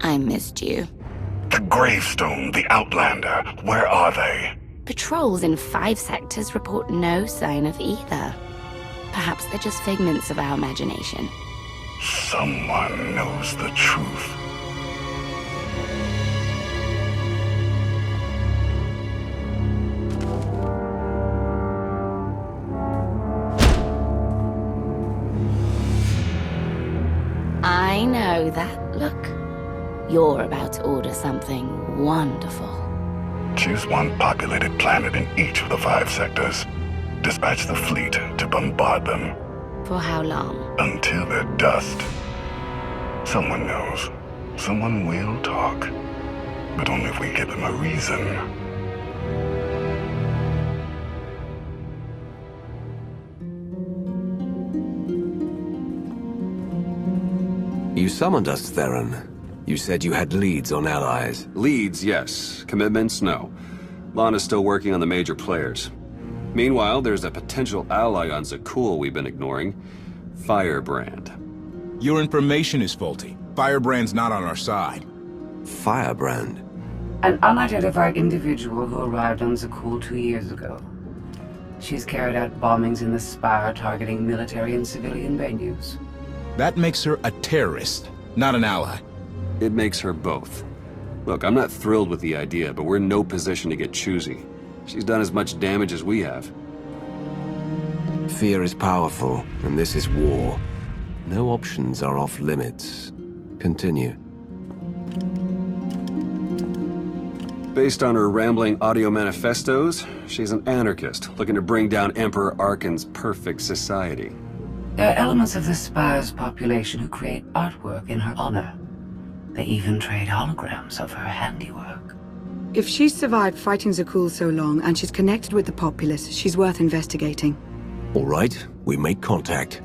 I missed you. The Gravestone, the Outlander, where are they? Patrols in 5 sectors report no sign of either. Perhaps they're just figments of our imagination. Someone knows the truth. I know that look. You're about to order something wonderful. Choose one populated planet in each of the 5 sectors. Dispatch the fleet to bombard them. For how long? Until they're dust. Someone knows. Someone will talk. But only if we give them a reason. You summoned us, Theron. You said you had leads on allies. Leads, yes. Commitments, no. Lana's still working on the major players. Meanwhile, there's a potential ally on Zakul we've been ignoring. Firebrand. Your information is faulty. Firebrand's not on our side. Firebrand? An unidentified individual who arrived on Zakul 2 years ago. She's carried out bombings in the Spire targeting military and civilian venues. That makes her a terrorist, not an ally. It makes her both. Look, I'm not thrilled with the idea, but we're in no position to get choosy. She's done as much damage as we have. Fear is powerful, and this is war. No options are off limits. Continue. Based on her rambling audio manifestos, she's an anarchist, looking to bring down Emperor Arcan's perfect society. There are elements of the Spire's population who create artwork in her honor. They even trade holograms of her handiwork. If she's survived fighting Zakul so long, and she's connected with the populace, she's worth investigating. All right, we make contact.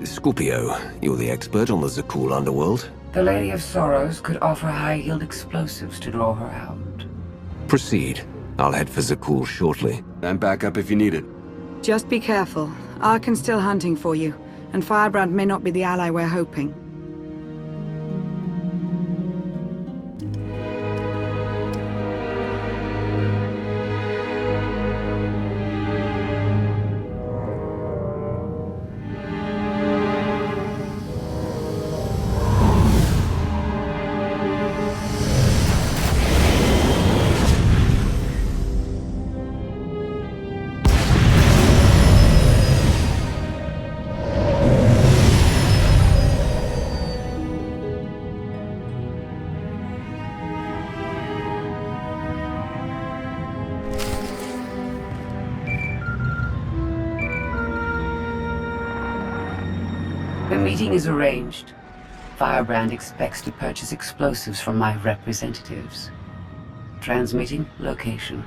Scorpio, you're the expert on the Zakul underworld. The Lady of Sorrows could offer high-yield explosives to draw her out. Proceed. I'll head for Zakul shortly. And back up if you need it. Just be careful. Arcan's still hunting for you, and Firebrand may not be the ally we're hoping. The meeting is arranged. Firebrand expects to purchase explosives from my representatives. Transmitting location.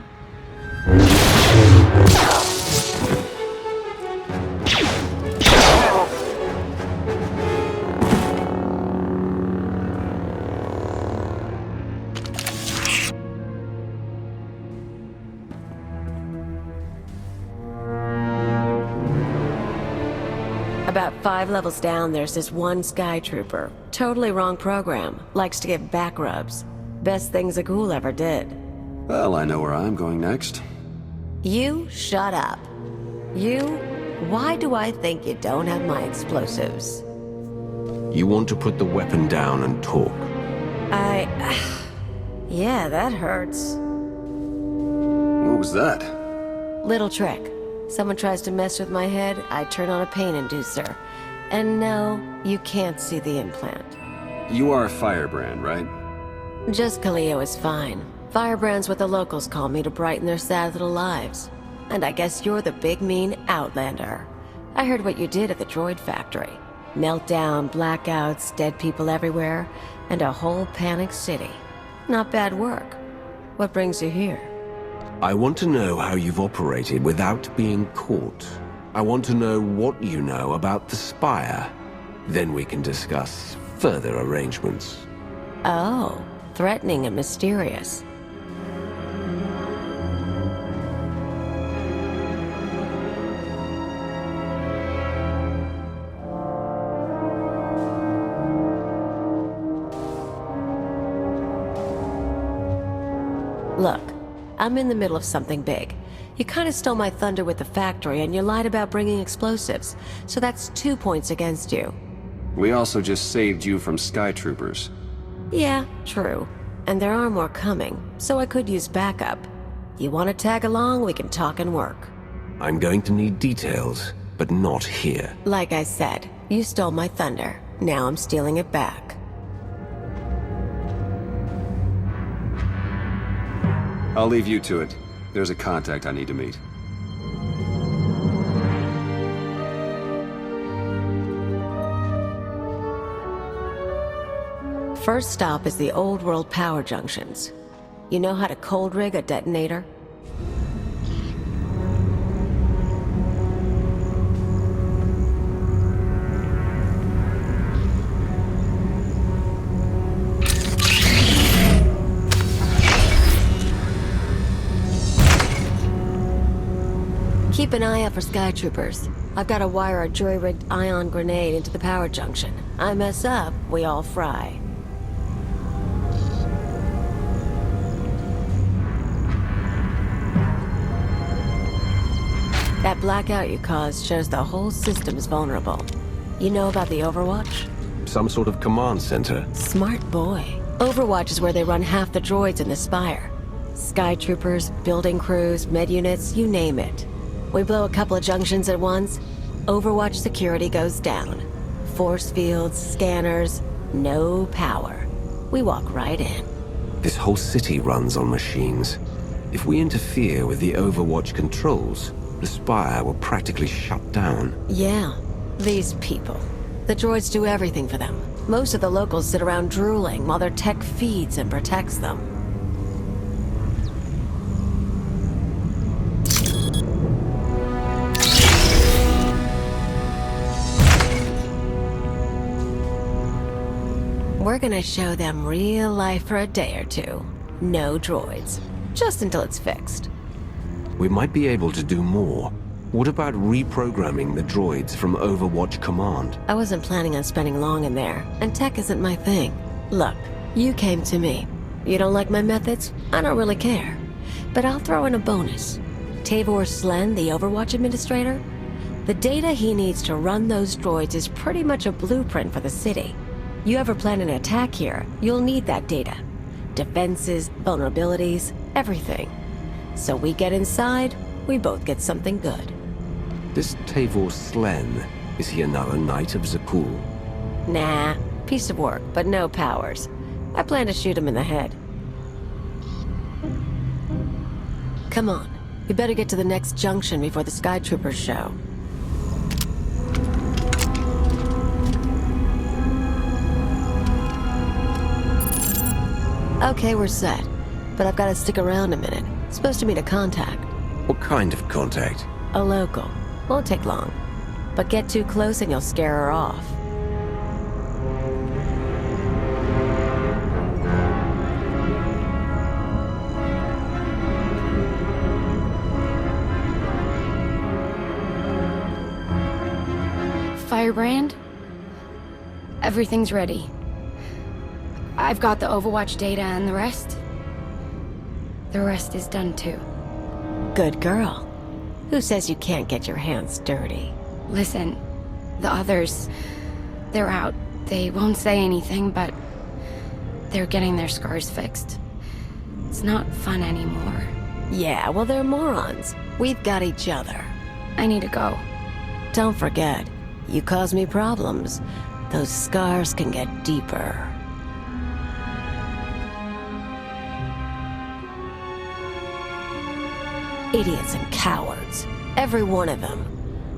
About 5 levels down, there's this one Sky Trooper. Totally wrong program. Likes to get back rubs. Best thing Zakul ever did. Well, I know where I'm going next. You shut up. You? Why do I think you don't have my explosives? You want to put the weapon down and talk. Yeah, that hurts. What was that? Little trick. Someone tries to mess with my head, I turn on a pain inducer. And no, you can't see the implant. You are Firebrand, right? Just Kaleo is fine. Firebrand's what the locals call me to brighten their sad little lives. And I guess you're the big mean Outlander. I heard what you did at the droid factory. Meltdown, blackouts, dead people everywhere, and a whole panicked city. Not bad work. What brings you here? I want to know how you've operated without being caught. I want to know what you know about the Spire. Then we can discuss further arrangements. Oh, threatening and mysterious. Look, I'm in the middle of something big. You kind of stole my thunder with the factory, and you lied about bringing explosives, so that's 2 points against you. We also just saved you from Sky Troopers. Yeah, true. And there are more coming, so I could use backup. You want to tag along, we can talk and work. I'm going to need details, but not here. Like I said, you stole my thunder. Now I'm stealing it back. I'll leave you to it. There's a contact I need to meet. First stop is the old world power junctions. You know how to cold rig a detonator? Keep an eye out for Sky Troopers. I've got to wire a jury-rigged ion grenade into the power junction. I mess up, we all fry. That blackout you caused shows the whole system is vulnerable. You know about the Overwatch? Some sort of command center. Smart boy. Overwatch is where they run half the droids in the Spire. Sky Troopers, building crews, med units, you name it. We blow a couple of junctions at once, Overwatch security goes down. Force fields, scanners, no power. We walk right in. This whole city runs on machines. If we interfere with the Overwatch controls, the Spire will practically shut down. Yeah, these people. The droids do everything for them. Most of the locals sit around drooling while their tech feeds and protects them. We're gonna show them real life for a day or two. No droids. Just until it's fixed. We might be able to do more. What about reprogramming the droids from Overwatch Command? I wasn't planning on spending long in there, and tech isn't my thing. Look, you came to me. You don't like my methods? I don't really care. But I'll throw in a bonus. Tavor Slen, the Overwatch administrator? The data he needs to run those droids is pretty much a blueprint for the city. You ever plan an attack here, you'll need that data. Defenses, vulnerabilities, everything. So we get inside, we both get something good. This Tavor Slen, is he another Knight of Zakul? Nah, piece of work, but no powers. I plan to shoot him in the head. Come on, we better get to the next junction before the Sky Troopers show. Okay, we're set. But I've got to stick around a minute. Supposed to meet a contact. What kind of contact? A local. Won't take long. But get too close and you'll scare her off. Firebrand? Everything's ready. I've got the Overwatch data and the rest is done too. Good girl. Who says you can't get your hands dirty? Listen, the others, they're out. They won't say anything, but they're getting their scars fixed. It's not fun anymore. Yeah, well, they're morons. We've got each other. I need to go. Don't forget, you cause me problems. Those scars can get deeper. Idiots and cowards. Every one of them.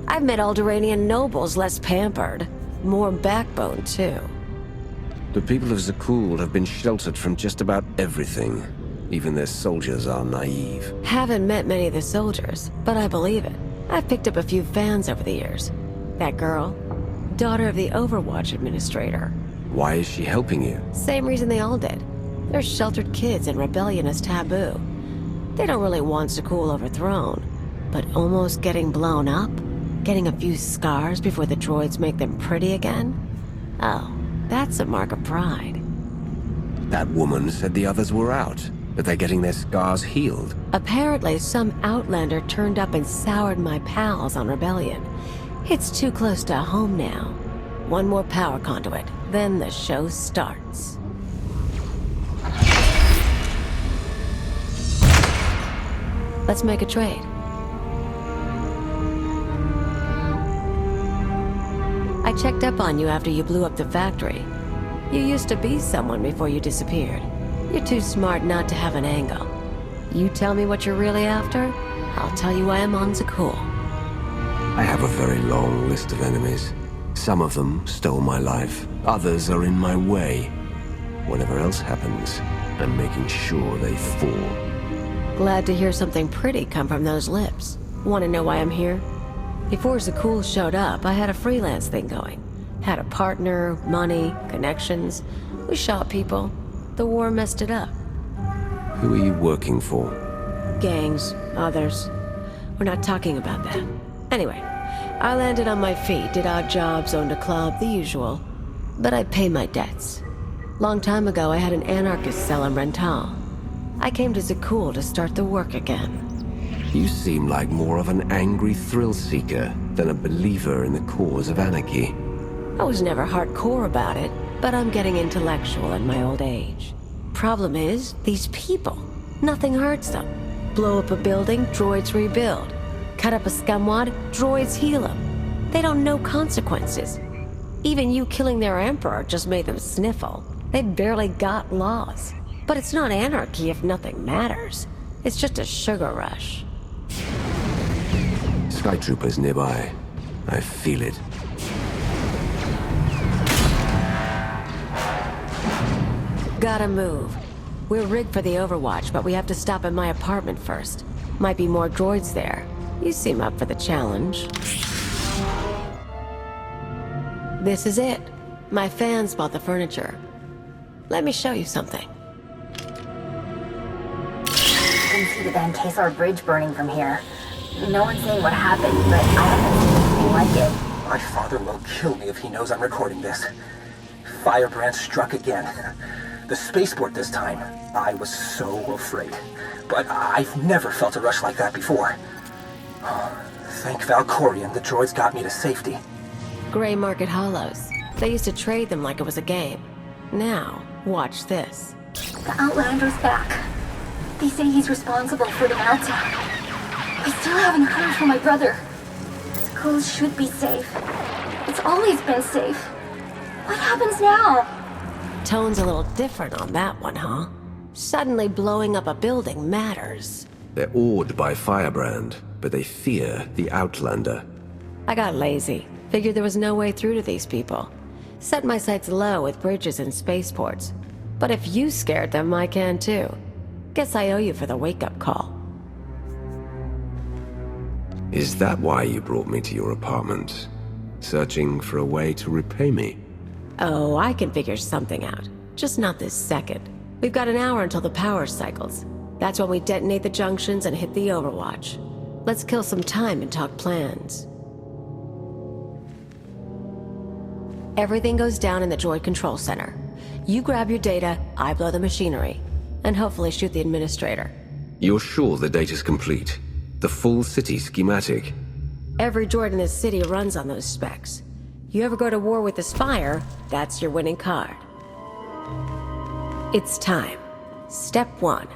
I've met Alderaanian nobles less pampered. More backbone, too. The people of Zakul have been sheltered from just about everything. Even their soldiers are naive. Haven't met many of the soldiers, but I believe it. I've picked up a few fans over the years. That girl, daughter of the Overwatch administrator. Why is she helping you? Same reason they all did. They're sheltered kids and rebellion is taboo. They don't really want Zakul overthrown, but almost getting blown up? Getting a few scars before the droids make them pretty again? Oh, that's a mark of pride. That woman said the others were out. Are they getting their scars healed? Apparently, some Outlander turned up and soured my pals on Rebellion. It's too close to home now. One more power conduit, then the show starts. Let's make a trade. I checked up on you after you blew up the factory. You used to be someone before you disappeared. You're too smart not to have an angle. You tell me what you're really after, I'll tell you I am on Zakul. I have a very long list of enemies. Some of them stole my life. Others are in my way. Whatever else happens, I'm making sure they fall. Glad to hear something pretty come from those lips. Want to know why I'm here? Before Zakul showed up, I had a freelance thing going. Had a partner, money, connections. We shot people. The war messed it up. Who are you working for? Gangs, others. We're not talking about that. Anyway, I landed on my feet, did odd jobs, owned a club, the usual. But I pay my debts. Long time ago, I had an anarchist cell in Rental. I came to Zakul to start the work again. You seem like more of an angry thrill-seeker than a believer in the cause of anarchy. I was never hardcore about it, but I'm getting intellectual in my old age. Problem is, these people. Nothing hurts them. Blow up a building, droids rebuild. Cut up a scumwad, droids heal them. They don't know consequences. Even you killing their emperor just made them sniffle. They barely got laws. But it's not anarchy if nothing matters. It's just a sugar rush. Skytroopers nearby. I feel it. Gotta move. We're rigged for the Overwatch, but we have to stop at my apartment first. Might be more droids there. You seem up for the challenge. This is it. My fans bought the furniture. Let me show you something. I can see the Van Kesar Bridge burning from here. No one's saying what happened, but I haven't seen anything like it. My father will kill me if he knows I'm recording this. Firebrand struck again. The spaceport this time. I was so afraid. But I've never felt a rush like that before. Thank Valkorion, the droids got me to safety. Gray Market Hollows. They used to trade them like it was a game. Now, watch this. The Outlander's back. They say he's responsible for the meltdown. I still haven't heard from my brother. Schools should be safe. It's always been safe. What happens now? Tone's a little different on that one, huh? Suddenly blowing up a building matters. They're awed by Firebrand, but they fear the Outlander. I got lazy. Figured there was no way through to these people. Set my sights low with bridges and spaceports. But if you scared them, I can too. Guess I owe you for the wake-up call. Is that why you brought me to your apartment? Searching for a way to repay me? Oh, I can figure something out. Just not this second. We've got an hour until the power cycles. That's when we detonate the junctions and hit the Overwatch. Let's kill some time and talk plans. Everything goes down in the droid control center. You grab your data, I blow the machinery. And hopefully shoot the administrator. You're sure the data's complete? The full city schematic? Every droid in this city runs on those specs. You ever go to war with the Spire, that's your winning card. It's time. Step 1.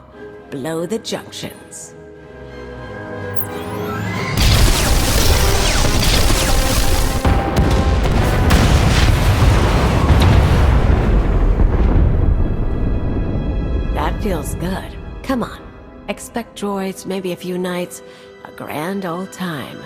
Blow the junctions. That feels good. Come on. Expect droids, maybe a few nights. A grand old time.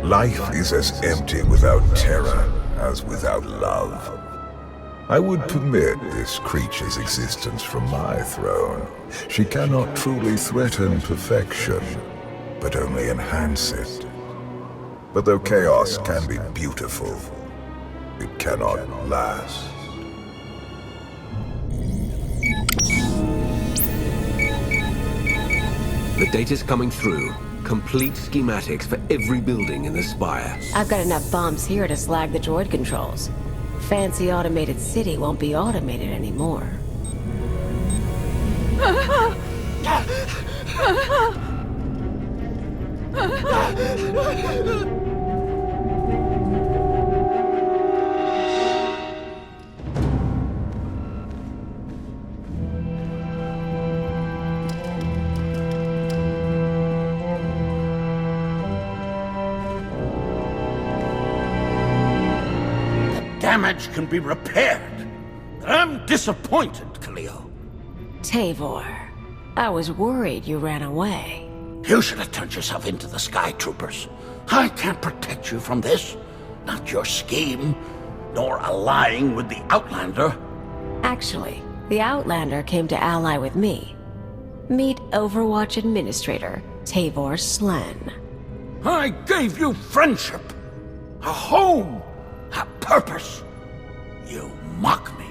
Life is as empty without terror as without love. I would permit this creature's existence from my throne. She cannot truly threaten perfection, but only enhance it. But though chaos can be beautiful, it cannot last. The data's coming through. Complete schematics for every building in the Spire. I've got enough bombs here to slag the droid controls. Fancy automated city won't be automated anymore. Damage can be repaired. I'm disappointed, Cleo. Tavor, I was worried you ran away. You should have turned yourself into the Sky Troopers. I can't protect you from this. Not your scheme, nor allying with the Outlander. Actually, the Outlander came to ally with me. Meet Overwatch Administrator, Tavor Slen. I gave you friendship, a home, a purpose. You mock me.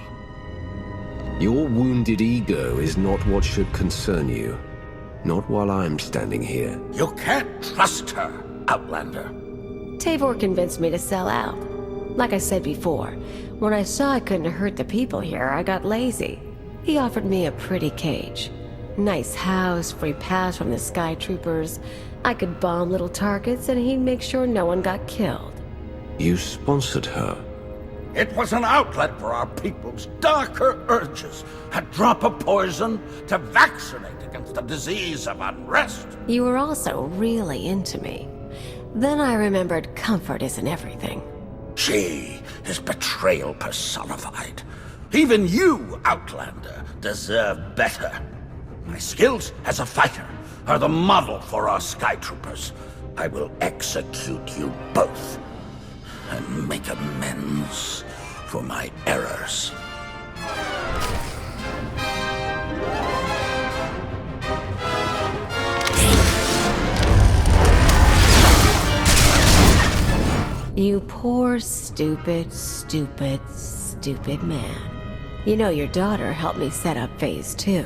Your wounded ego is not what should concern you. Not while I'm standing here. You can't trust her, Outlander. Tavor convinced me to sell out. Like I said before, when I saw I couldn't hurt the people here, I got lazy. He offered me a pretty cage. Nice house, free pass from the Sky Troopers. I could bomb little targets and he'd make sure no one got killed. You sponsored her. It was an outlet for our people's darker urges. A drop of poison to vaccinate against the disease of unrest. You were also really into me. Then I remembered comfort isn't everything. She is betrayal personified. Even you, Outlander, deserve better. My skills as a fighter are the model for our Sky Troopers. I will execute you both and make amends for my errors. You poor, stupid, stupid, stupid man. You know your daughter helped me set up Phase 2.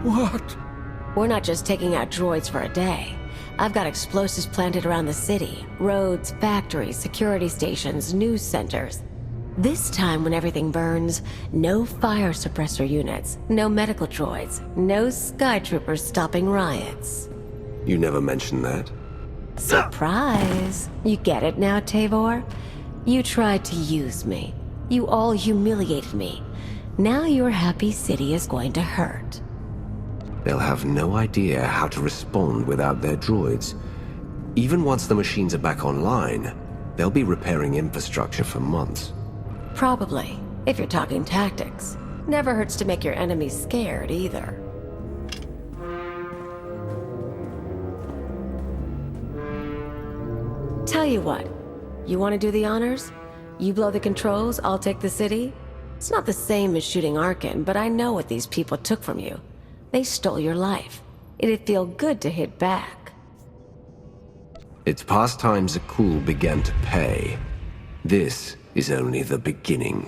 What? We're not just taking out droids for a day. I've got explosives planted around the city. Roads, factories, security stations, news centers. This time when everything burns, no fire suppressor units, no medical droids, no Sky Troopers stopping riots. You never mentioned that. Surprise! You get it now, Tavor? You tried to use me. You all humiliated me. Now your happy city is going to hurt. They'll have no idea how to respond without their droids. Even once the machines are back online, they'll be repairing infrastructure for months. Probably, if you're talking tactics. Never hurts to make your enemies scared, either. Tell you what, you want to do the honors? You blow the controls, I'll take the city? It's not the same as shooting Arcan, but I know what these people took from you. They stole your life. It'd feel good to hit back. It's past time Zakul began to pay. This is only the beginning.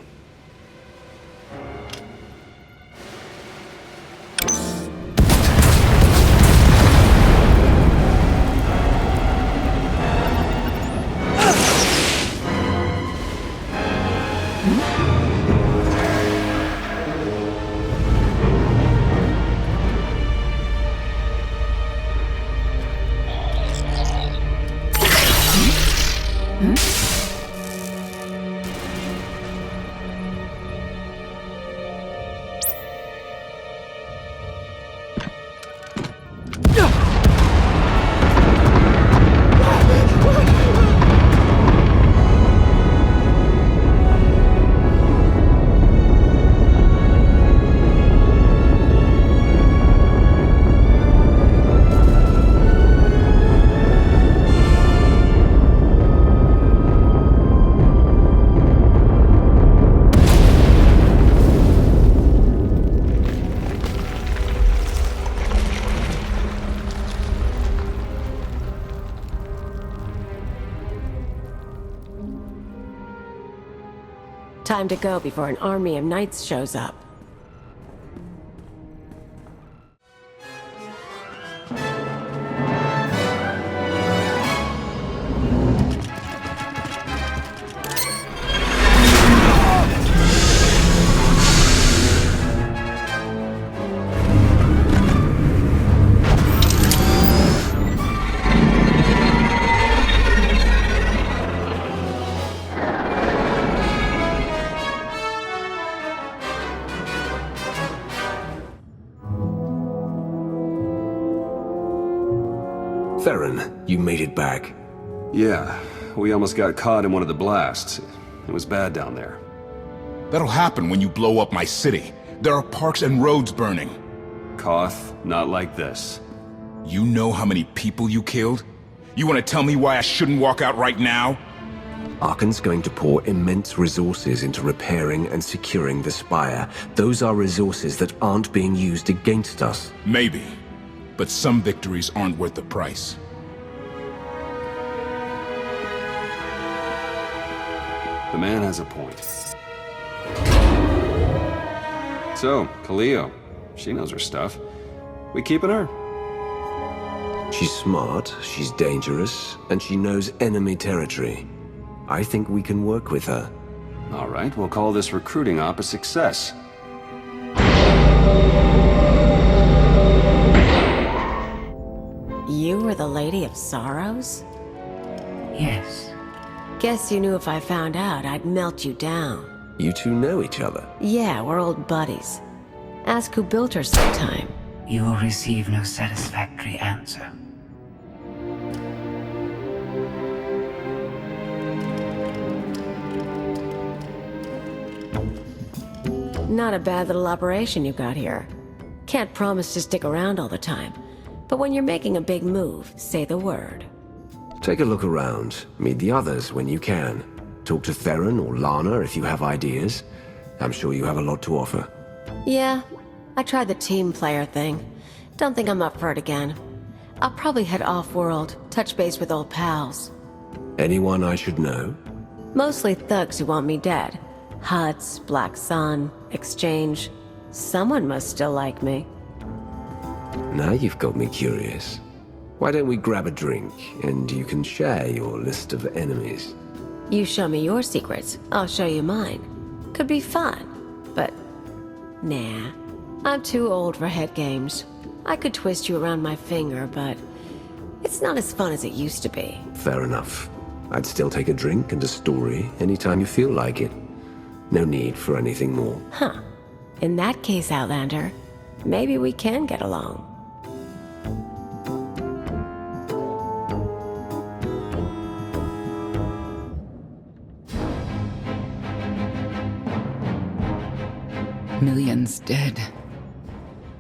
Time to go before an army of knights shows up. Theron, you made it back. Yeah, we almost got caught in one of the blasts. It was bad down there. That'll happen when you blow up my city. There are parks and roads burning. Koth, not like this. You know how many people you killed? You want to tell me why I shouldn't walk out right now? Arcan's going to pour immense resources into repairing and securing the Spire. Those are resources that aren't being used against us. Maybe. But some victories aren't worth the price. The man has a point. So, Kaleo, she knows her stuff. We keeping her? She's smart, she's dangerous, and she knows enemy territory. I think we can work with her. All right, we'll call this recruiting op a success. You were the Lady of Sorrows? Yes. Guess you knew if I found out, I'd melt you down. You two know each other? Yeah, we're old buddies. Ask who built her sometime. You will receive no satisfactory answer. Not a bad little operation you got here. Can't promise to stick around all the time. But when you're making a big move, say the word. Take a look around. Meet the others when you can. Talk to Theron or Lana if you have ideas. I'm sure you have a lot to offer. Yeah, I tried the team player thing. Don't think I'm up for it again. I'll probably head off-world, touch base with old pals. Anyone I should know? Mostly thugs who want me dead. Huts, Black Sun, Exchange. Someone must still like me. Now you've got me curious. Why don't we grab a drink, and you can share your list of enemies? You show me your secrets, I'll show you mine. Could be fun, but... nah. I'm too old for head games. I could twist you around my finger, but... it's not as fun as it used to be. Fair enough. I'd still take a drink and a story anytime you feel like it. No need for anything more. Huh. In that case, Outlander, maybe we can get along. Millions dead.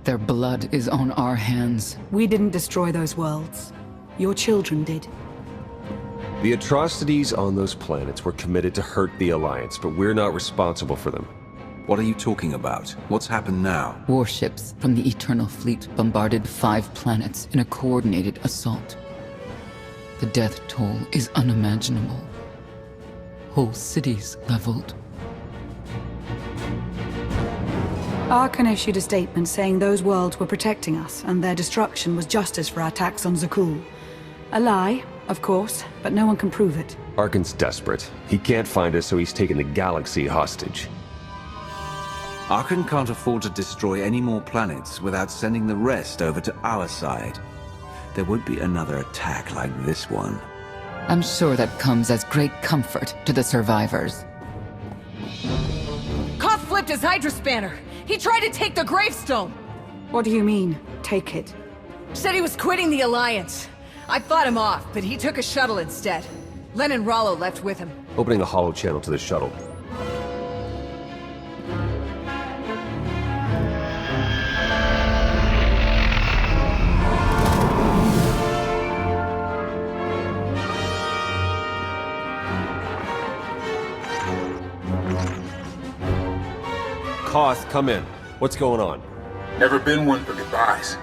Their blood is on our hands. We didn't destroy those worlds. Your children did. The atrocities on those planets were committed to hurt the Alliance, but we're not responsible for them. What are you talking about? What's happened now? Warships from the Eternal Fleet bombarded 5 planets in a coordinated assault. The death toll is unimaginable. Whole cities leveled. Arcan issued a statement saying those worlds were protecting us, and their destruction was justice for our attacks on Zakul. A lie, of course, but no one can prove it. Arcan's desperate. He can't find us, so he's taken the galaxy hostage. Arcan can't afford to destroy any more planets without sending the rest over to our side. There would be another attack like this one. I'm sure that comes as great comfort to the survivors. Koth flipped his Hydra spanner! He tried to take the gravestone! What do you mean, take it? Said he was quitting the Alliance. I fought him off, but he took a shuttle instead. Len and Rollo left with him. Opening a hollow channel to the shuttle. Koth, come in. What's going on? Never been one for goodbyes.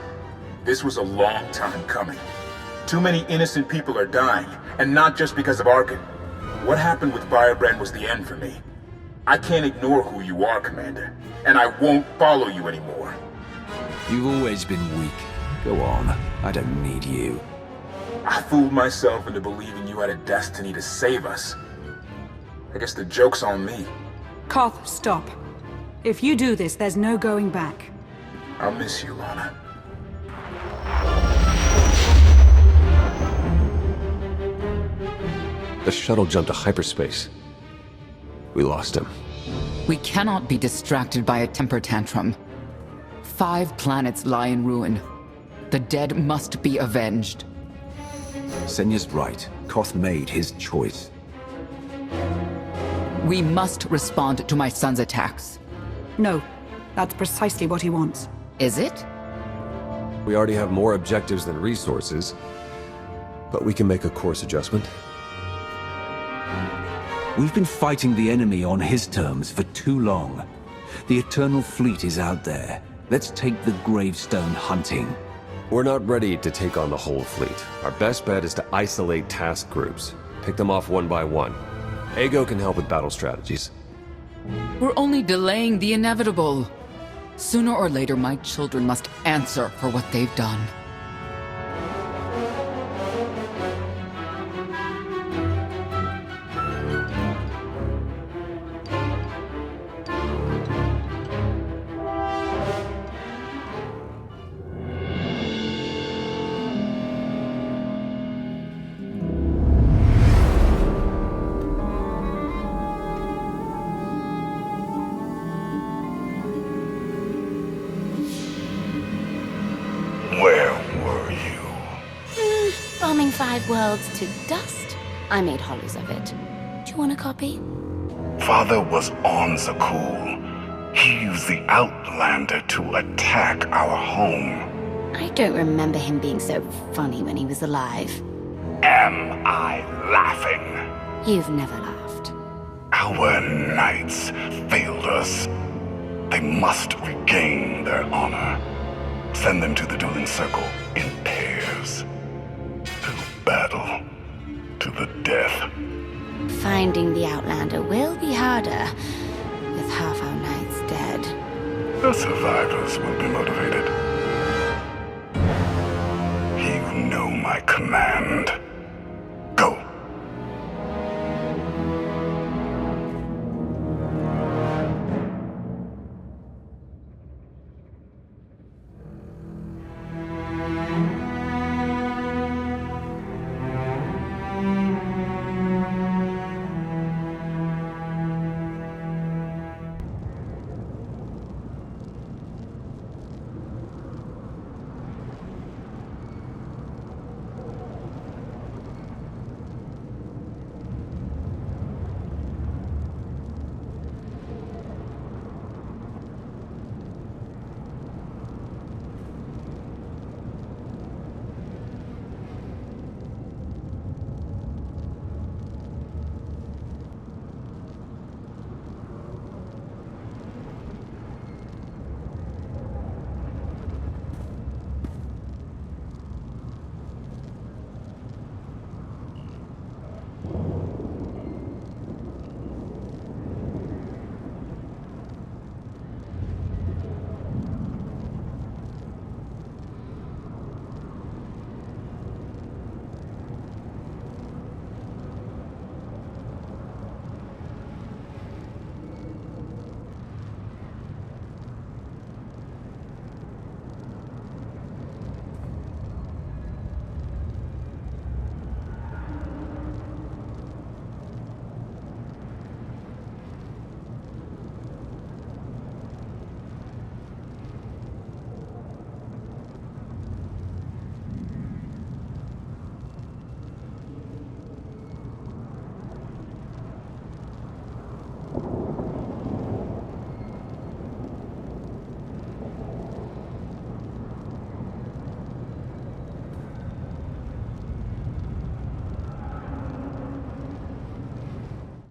This was a long time coming. Too many innocent people are dying, and not just because of Arcan. What happened with Firebrand was the end for me. I can't ignore who you are, Commander. And I won't follow you anymore. You've always been weak. Go on. I don't need you. I fooled myself into believing you had a destiny to save us. I guess the joke's on me. Koth, stop. If you do this, there's no going back. I'll miss you, Lana. The shuttle jumped to hyperspace. We lost him. We cannot be distracted by a temper tantrum. 5 planets lie in ruin. The dead must be avenged. Senya's right. Koth made his choice. We must respond to my son's attacks. No, that's precisely what he wants. Is it? We already have more objectives than resources, but we can make a course adjustment. We've been fighting the enemy on his terms for too long. The Eternal Fleet is out there. Let's take the gravestone hunting. We're not ready to take on the whole fleet. Our best bet is to isolate task groups. Pick them off one by one. Ego can help with battle strategies. We're only delaying the inevitable. Sooner or later, my children must answer for what they've done. Bombing 5 worlds to dust. I made hollows of it. Do you want a copy? Father was on Zakul. He used the Outlander to attack our home. I don't remember him being so funny when he was alive. Am I laughing? You've never laughed. Our knights failed us. They must regain their honor. Send them to the dueling circle in pairs. Battle to the death. Finding the Outlander will be harder, with half our knights dead. The survivors will be motivated. You know my command.